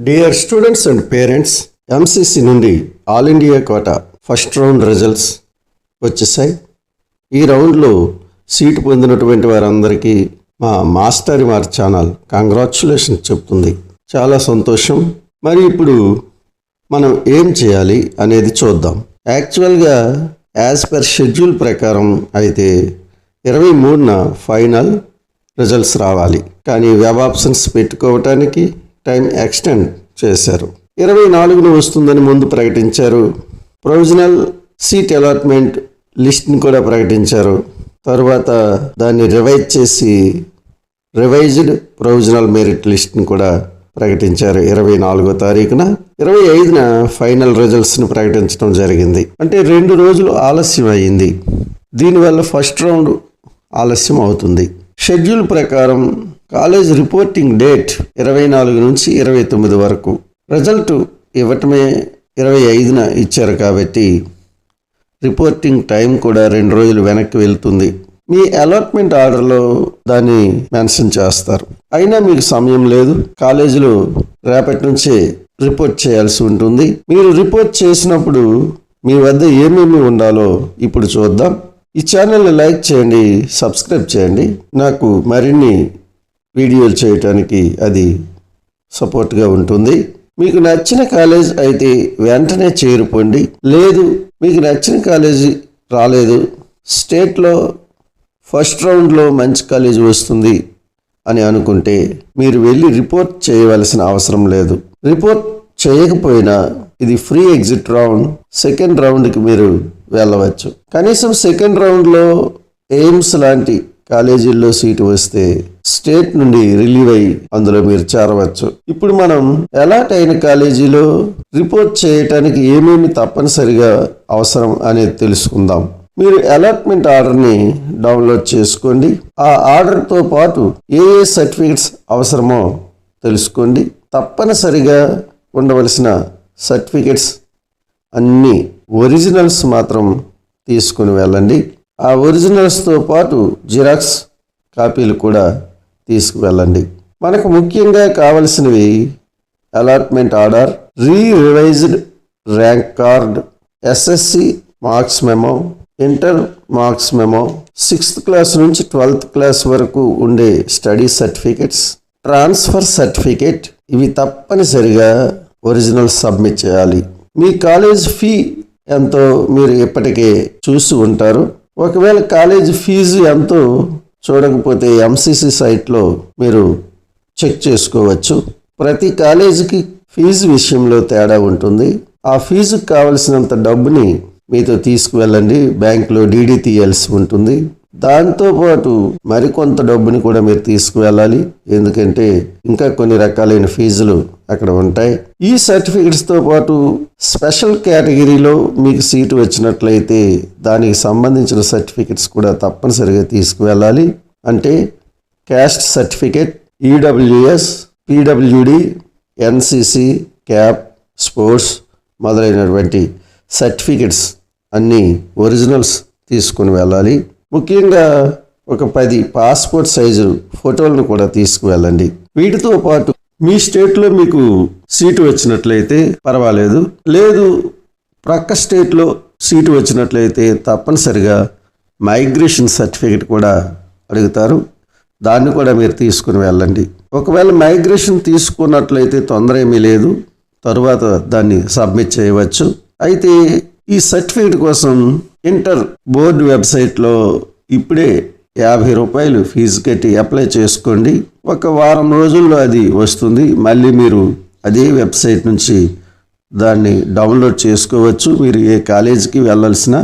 Dear students and parents, MCC నుండి all India quota first round results వచ్చేసాయి. ఈ రౌండ్లో సీటు పొందినటువంటి వారందరికీ మా మాస్టర్ మార్ ఛానల్ కంగ్రాచ్యులేషన్స్ చెప్తుంది. చాలా సంతోషం. మరి ఇప్పుడు మనం ఏం చేయాలి అనేది చూద్దాం. యాక్చువల్గా యాజ్ పర్ షెడ్యూల్ ప్రకారం అయితే 23న ఫైనల్ రిజల్ట్స్ రావాలి, కానీ వెబ్ ఆప్షన్స్ పెట్టుకోవటానికి టైం ఎక్స్టెండ్ చేశారు. 24న వస్తుందని ముందు ప్రకటించారు. ప్రొవిజనల్ సీట్ అలాట్మెంట్ లిస్ట్ని కూడా ప్రకటించారు. తర్వాత దాన్ని రివైజ్ చేసి రివైజ్డ్ ప్రొవిజనల్ మెరిట్ లిస్ట్ని కూడా ప్రకటించారు 24వ తారీఖున. 25న ఫైనల్ రిజల్ట్స్ని ప్రకటించడం జరిగింది. అంటే 2 రోజులు ఆలస్యం అయ్యింది. దీనివల్ల ఫస్ట్ రౌండ్ ఆలస్యం అవుతుంది. షెడ్యూల్ ప్రకారం కాలేజ్ రిపోర్టింగ్ డేట్ 24 నుంచి 29 వరకు, రిజల్ట్ ఇవ్వటమే 25న ఇచ్చారు కాబట్టి రిపోర్టింగ్ టైం కూడా 2 రోజులు వెనక్కి వెళ్తుంది. మీ అలాట్మెంట్ ఆర్డర్లో దాన్ని మెన్షన్ చేస్తారు. అయినా మీకు సమయం లేదు. కాలేజీలో రేపటి నుంచే రిపోర్ట్ చేయాల్సి ఉంటుంది. మీరు రిపోర్ట్ చేసినప్పుడు మీ వద్ద ఏమేమి ఉండాలో ఇప్పుడు చూద్దాం. ఈ ఛానల్ని లైక్ చేయండి, సబ్స్క్రైబ్ చేయండి. నాకు మరిన్ని వీడియోలు చేయటానికి అది సపోర్ట్గా ఉంటుంది. మీకు నచ్చిన కాలేజ్ అయితే వెంటనే చేరుకోండి. లేదు మీకు నచ్చిన కాలేజీ రాలేదు, స్టేట్లో ఫస్ట్ రౌండ్లో మంచి కాలేజ్ వస్తుంది అని అనుకుంటే మీరు వెళ్ళి రిపోర్ట్ చేయవలసిన అవసరం లేదు. రిపోర్ట్ చేయకపోయినా ఇది ఫ్రీ ఎగ్జిట్ రౌండ్. సెకండ్ రౌండ్కి మీరు వెళ్ళవచ్చు. కనీసం సెకండ్ రౌండ్లో ఎయిమ్స్ లాంటి కాలేజీల్లో సీటు వస్తే స్టేట్ నుండి రిలీవ్ అయ్యి అందులో మీరు చేరవచ్చు. ఇప్పుడు మనం అలాట్ అయిన కాలేజీలో రిపోర్ట్ చేయటానికి ఏమేమి తప్పనిసరిగా అవసరం అనేది తెలుసుకుందాం. మీరు అలాట్మెంట్ ఆర్డర్ని డౌన్లోడ్ చేసుకోండి. ఆ ఆర్డర్తో పాటు ఏ సర్టిఫికెట్స్ అవసరమో తెలుసుకోండి. తప్పనిసరిగా ఉండవలసిన సర్టిఫికెట్స్ అన్నీ ఒరిజినల్స్ మాత్రం తీసుకుని వెళ్ళండి. ఆ ఒరిజినల్స్తో పాటు జిరాక్స్ కాపీలు కూడా తీసుకువెళ్ళండి. మనకు ముఖ్యంగా కావలసినవి allotment order, revised rank card, SSC marks memo, inter marks memo, 6th class నుంచి 12th క్లాస్ వరకు ఉండే స్టడీ సర్టిఫికెట్స్, ట్రాన్స్ఫర్ సర్టిఫికెట్, ఇవి తప్పనిసరిగా ఒరిజినల్ సబ్మిట్ చేయాలి. మీ కాలేజ్ ఫీ ఎంతో మీరు ఇప్పటికే చూసి ఉంటారు. ఒకవేళ కాలేజ్ ఫీజు ఎంతో చూడకపోతే ఎంసీసీ సైట్లో మీరు చెక్ చేసుకోవచ్చు. ప్రతి కాలేజీకి ఫీజు విషయంలో తేడా ఉంటుంది. ఆ ఫీజుకు కావలసినంత డబ్బుని మీతో తీసుకువెళ్ళండి. బ్యాంకులో డీడీ తీయాల్సి ఉంటుంది. దాంతోపాటు మరికొంత డబ్బుని కూడా మీరు తీసుకువెళ్ళాలి. ఎందుకంటే ఇంకా కొన్ని రకాలైన ఫీజులు అక్కడ ఉంటాయి. ఈ సర్టిఫికెట్స్తో పాటు స్పెషల్ కేటగిరీలో మీకు సీటు వచ్చినట్లయితే దానికి సంబంధించిన సర్టిఫికెట్స్ కూడా తప్పనిసరిగా తీసుకువెళ్ళాలి. అంటే caste certificate, EWS, PWD, NCC, cap, sports మొదలైనటువంటి సర్టిఫికెట్స్ అన్నీ ఒరిజినల్స్ తీసుకుని వెళ్ళాలి. ముఖ్యంగా ఒక 10 పాస్పోర్ట్ సైజు ఫోటోలను కూడా తీసుకువెళ్ళండి. వీటితో పాటు మీ స్టేట్లో మీకు సీటు వచ్చినట్లయితే పర్వాలేదు, లేదు ప్రక్క స్టేట్లో సీటు వచ్చినట్లయితే తప్పనిసరిగా మైగ్రేషన్ సర్టిఫికెట్ కూడా అడుగుతారు. దాన్ని కూడా మీరు తీసుకుని వెళ్ళండి. ఒకవేళ మైగ్రేషన్ తీసుకున్నట్లయితే తొందర ఏమీ లేదు, తరువాత దాన్ని సబ్మిట్ చేయవచ్చు. అయితే ఈ సర్టిఫికెట్ కోసం ఇంటర్ బోర్డు వెబ్సైట్లో ఇప్పుడే 50 రూపాయలు ఫీజు కట్టి అప్లై చేసుకోండి. ఒక వారం రోజుల్లో అది వస్తుంది. మళ్ళీ మీరు అదే వెబ్సైట్ నుంచి దాన్ని డౌన్లోడ్ చేసుకోవచ్చు. మీరు ఏ కాలేజీకి వెళ్ళాల్సిన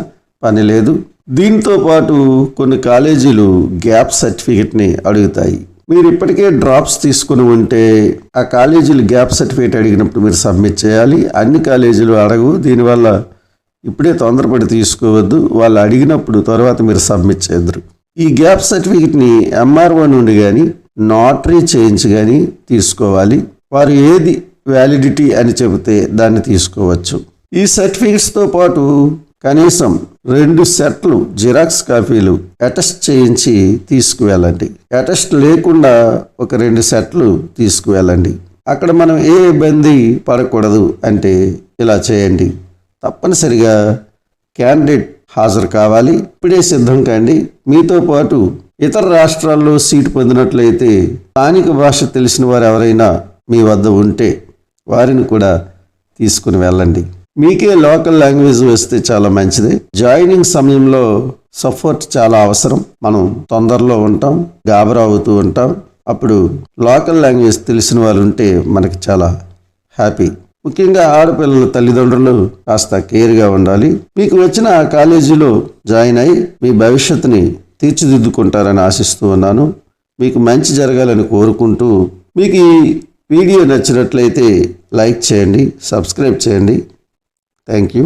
పని లేదు. దీంతో పాటు కొన్ని కాలేజీలు గ్యాప్ సర్టిఫికెట్ని అడుగుతాయి. మీరు ఇప్పటికే డ్రాప్స్ తీసుకుని ఉంటే ఆ కాలేజీలు గ్యాప్ సర్టిఫికేట్ అడిగినప్పుడు మీరు సబ్మిట్ చేయాలి. అన్ని కాలేజీలు అడగవు. దీనివల్ల ఇప్పుడే తొందరపడి తీసుకోవద్దు. వాళ్ళు అడిగినప్పుడు తర్వాత మీరు సబ్మిట్ చేద్దరు. ఈ గ్యాప్ సర్టిఫికెట్ని ఎంఆర్ఓ నుండి కానీ నోటరీ చేయించి కానీ తీసుకోవాలి. వారు ఏది వ్యాలిడిటీ అని చెబితే దాన్ని తీసుకోవచ్చు. ఈ సర్టిఫికెట్స్తో పాటు కనీసం 2 సెట్లు జిరాక్స్ కాపీలు అటెస్ట్ చేయించి తీసుకువెళ్ళండి. అటెస్ట్ లేకుండా ఒక 2 సెట్లు తీసుకువెళ్ళండి. అక్కడ మనం ఏ ఇబ్బంది పడకూడదు అంటే ఇలా చేయండి. తప్పనిసరిగా క్యాండిడేట్ హాజరు కావాలి. ఇప్పుడే సిద్ధం కాండి. మీతో పాటు ఇతర రాష్ట్రాల్లో సీటు పొందినట్లయితే స్థానిక భాష తెలిసిన వారు ఎవరైనా మీ వద్ద ఉంటే వారిని కూడా తీసుకుని వెళ్ళండి. మీకే లోకల్ లాంగ్వేజ్ వస్తే చాలా మంచిది. జాయినింగ్ సమయంలో సపోర్ట్ చాలా అవసరం. మనం తొందరలో ఉంటాం, గాబరా అవుతూ ఉంటాం. అప్పుడు లోకల్ లాంగ్వేజ్ తెలిసిన వాళ్ళు ఉంటే మనకి చాలా హ్యాపీ. ముఖ్యంగా ఆడపిల్లల తల్లిదండ్రులు కాస్త కేర్గా ఉండాలి. మీకు వచ్చిన ఆ కాలేజీలో జాయిన్ అయి మీ భవిష్యత్తుని తీర్చిదిద్దుకుంటారని ఆశిస్తూ ఉన్నాను. మీకు మంచి జరగాలని కోరుకుంటూ, మీకు ఈ వీడియో నచ్చినట్లయితే లైక్ చేయండి, సబ్స్క్రైబ్ చేయండి. Thank you.